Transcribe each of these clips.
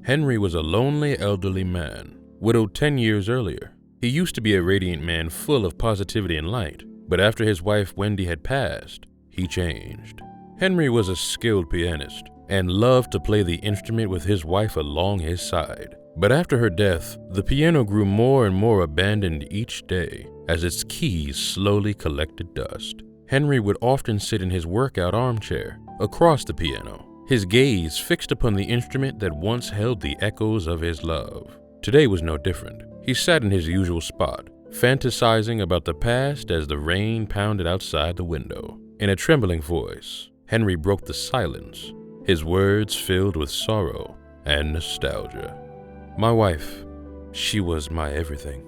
Henry was a lonely elderly man, widowed 10 years earlier. He used to be a radiant man full of positivity and light, but after his wife Wendy had passed, he changed. Henry was a skilled pianist and loved to play the instrument with his wife along his side. But after her death, the piano grew more and more abandoned each day as its keys slowly collected dust. Henry would often sit in his workout armchair across the piano, his gaze fixed upon the instrument that once held the echoes of his love. Today was no different. He sat in his usual spot, fantasizing about the past as the rain pounded outside the window. In a trembling voice, Henry broke the silence, his words filled with sorrow and nostalgia. My wife, she was my everything.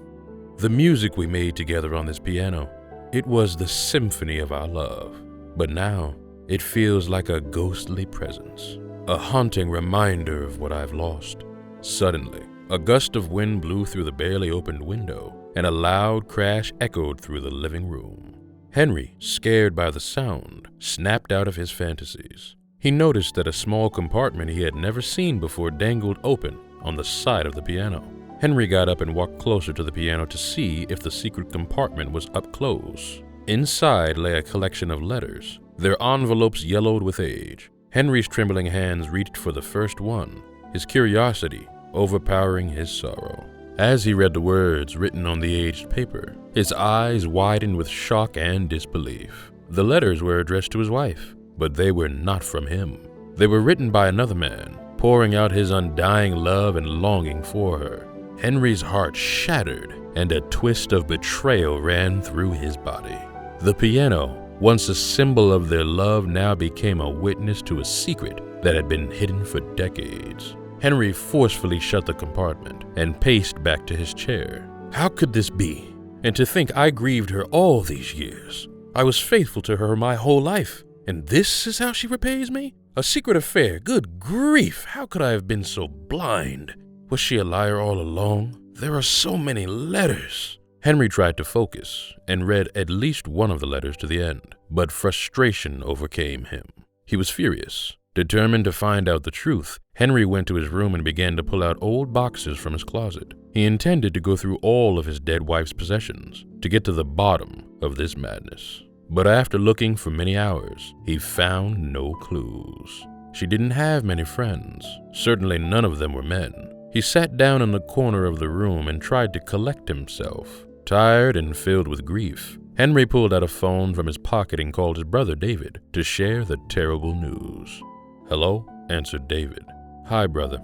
The music we made together on this piano, it was the symphony of our love. But now, it feels like a ghostly presence, a haunting reminder of what I've lost. Suddenly, a gust of wind blew through the barely opened window, and a loud crash echoed through the living room. Henry, scared by the sound, snapped out of his fantasies. He noticed that a small compartment he had never seen before dangled open on the side of the piano. Henry got up and walked closer to the piano to see if the secret compartment was up close. Inside lay a collection of letters, their envelopes yellowed with age. Henry's trembling hands reached for the first one, his curiosity overpowering his sorrow. As he read the words written on the aged paper, his eyes widened with shock and disbelief. The letters were addressed to his wife, but they were not from him. They were written by another man, pouring out his undying love and longing for her. Henry's heart shattered, and a twist of betrayal ran through his body. The piano, once a symbol of their love, now became a witness to a secret that had been hidden for decades. Henry forcefully shut the compartment and paced back to his chair. How could this be? And to think I grieved her all these years. I was faithful to her my whole life, and this is how she repays me? A secret affair, good grief, how could I have been so blind? Was she a liar all along? There are so many letters. Henry tried to focus and read at least one of the letters to the end, but frustration overcame him. He was furious. Determined to find out the truth, Henry went to his room and began to pull out old boxes from his closet. He intended to go through all of his dead wife's possessions to get to the bottom of this madness. But after looking for many hours, he found no clues. She didn't have many friends. Certainly none of them were men. He sat down in the corner of the room and tried to collect himself. Tired and filled with grief, Henry pulled out a phone from his pocket and called his brother David to share the terrible news. "Hello?" answered David. "Hi, brother.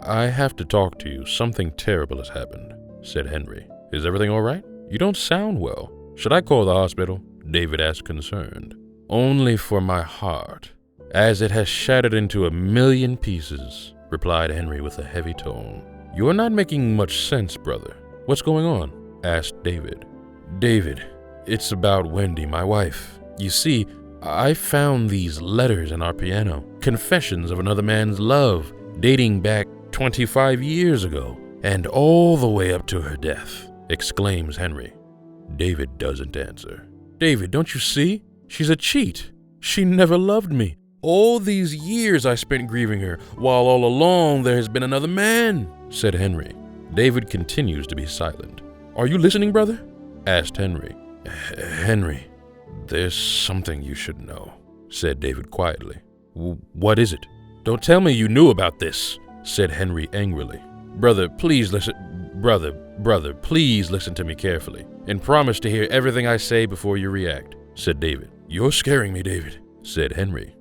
I have to talk to you. Something terrible has happened," said Henry. "Is everything all right? You don't sound well. Should I call the hospital?" David asked, concerned. "Only for my heart, as it has shattered into 1,000,000 pieces," replied Henry with a heavy tone. "You're not making much sense, brother. What's going on?" asked David. "David, it's about Wendy, my wife. You see, I found these letters in our piano, confessions of another man's love, dating back 25 years ago, and all the way up to her death," exclaims Henry. David doesn't answer. "David, don't you see? She's a cheat. She never loved me. All these years I spent grieving her, while all along there has been another man," said Henry. David continues to be silent. "Are you listening, brother?" asked Henry. "Henry, there's something you should know," said David quietly. "What is it?" "Don't tell me you knew about this," said Henry angrily. Brother, please listen to me carefully, and promise to hear everything I say before you react," said David. "You're scaring me, David," said Henry.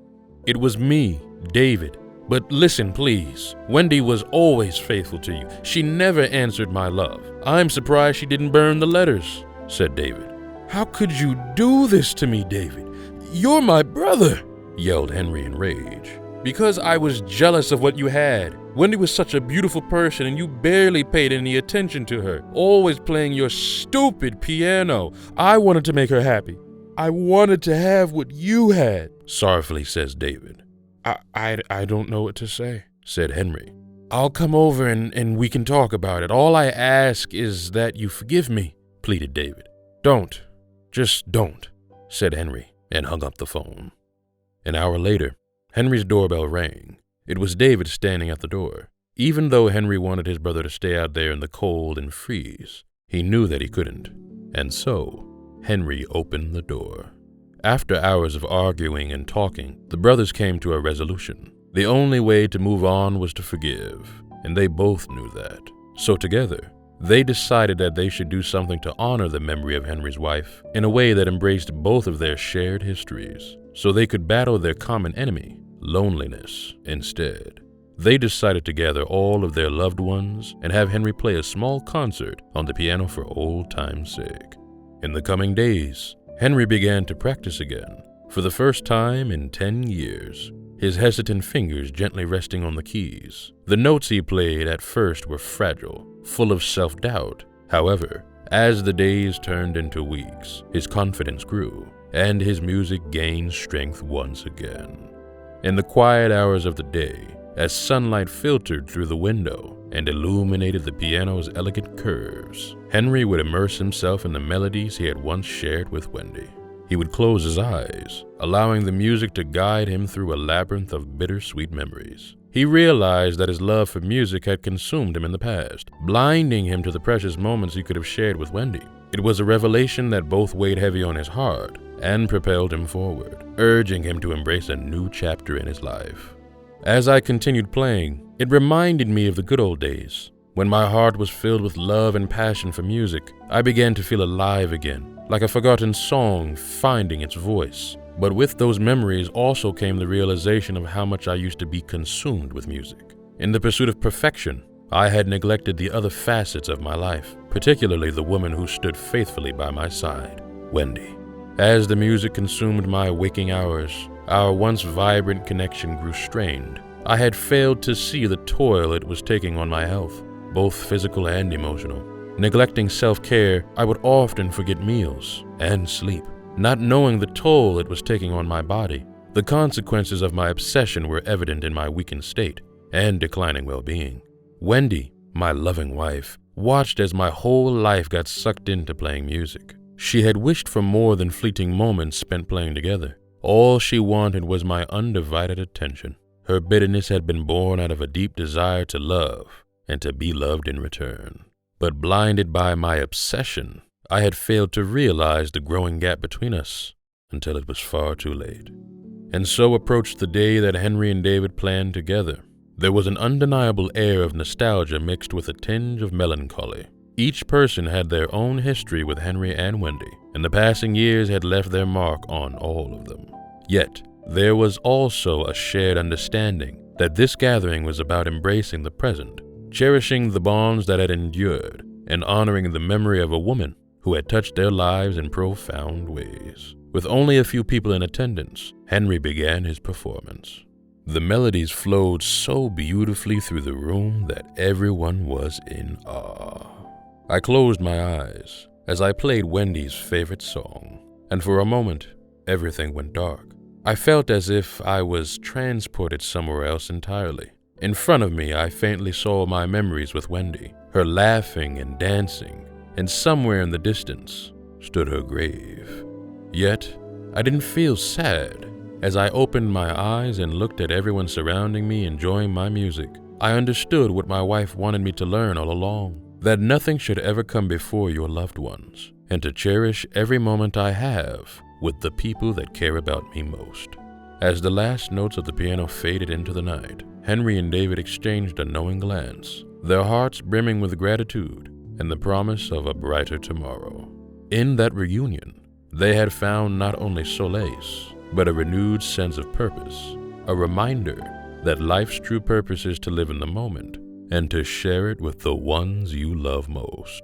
"It was me, David. But listen, please. Wendy was always faithful to you. She never answered my love. I'm surprised she didn't burn the letters," said David. "How could you do this to me, David? You're my brother," yelled Henry in rage. "Because I was jealous of what you had. Wendy was such a beautiful person and you barely paid any attention to her, always playing your stupid piano. I wanted to make her happy. I wanted to have what you had," sorrowfully says David. I don't know what to say," said Henry. "I'll come over and we can talk about it. All I ask is that you forgive me," pleaded David. "Don't. Just don't," said Henry, and hung up the phone. An hour later, Henry's doorbell rang. It was David standing at the door. Even though Henry wanted his brother to stay out there in the cold and freeze, he knew that he couldn't. And so, Henry opened the door. After hours of arguing and talking, the brothers came to a resolution. The only way to move on was to forgive, and they both knew that. So together, they decided that they should do something to honor the memory of Henry's wife in a way that embraced both of their shared histories, so they could battle their common enemy, loneliness, instead. They decided to gather all of their loved ones and have Henry play a small concert on the piano for old time's sake. In the coming days, Henry began to practice again, for the first time in 10 years, his hesitant fingers gently resting on the keys. The notes he played at first were fragile, full of self-doubt. However, as the days turned into weeks, his confidence grew, and his music gained strength once again. In the quiet hours of the day, as sunlight filtered through the window and illuminated the piano's elegant curves, Henry would immerse himself in the melodies he had once shared with Wendy. He would close his eyes, allowing the music to guide him through a labyrinth of bittersweet memories. He realized that his love for music had consumed him in the past, blinding him to the precious moments he could have shared with Wendy. It was a revelation that both weighed heavy on his heart and propelled him forward, urging him to embrace a new chapter in his life. As I continued playing, it reminded me of the good old days. When my heart was filled with love and passion for music, I began to feel alive again, like a forgotten song finding its voice. But with those memories also came the realization of how much I used to be consumed with music. In the pursuit of perfection, I had neglected the other facets of my life, particularly the woman who stood faithfully by my side, Wendy. As the music consumed my waking hours, our once vibrant connection grew strained. I had failed to see the toll it was taking on my health, both physical and emotional. Neglecting self-care, I would often forget meals and sleep, not knowing the toll it was taking on my body. The consequences of my obsession were evident in my weakened state and declining well-being. Wendy, my loving wife, watched as my whole life got sucked into playing music. She had wished for more than fleeting moments spent playing together. All she wanted was my undivided attention. Her bitterness had been born out of a deep desire to love and to be loved in return. But blinded by my obsession, I had failed to realize the growing gap between us until it was far too late. And so approached the day that Henry and David planned together. There was an undeniable air of nostalgia mixed with a tinge of melancholy. Each person had their own history with Henry and Wendy, and the passing years had left their mark on all of them. Yet, there was also a shared understanding that this gathering was about embracing the present, cherishing the bonds that had endured, and honoring the memory of a woman who had touched their lives in profound ways. With only a few people in attendance, Henry began his performance. The melodies flowed so beautifully through the room that everyone was in awe. I closed my eyes as I played Wendy's favorite song, and for a moment, everything went dark. I felt as if I was transported somewhere else entirely. In front of me, I faintly saw my memories with Wendy, her laughing and dancing, and somewhere in the distance stood her grave. Yet, I didn't feel sad. As I opened my eyes and looked at everyone surrounding me enjoying my music, I understood what my wife wanted me to learn all along, that nothing should ever come before your loved ones, and to cherish every moment I have with the people that care about me most. As the last notes of the piano faded into the night, Henry and David exchanged a knowing glance, their hearts brimming with gratitude and the promise of a brighter tomorrow. In that reunion, they had found not only solace, but a renewed sense of purpose, a reminder that life's true purpose is to live in the moment and to share it with the ones you love most.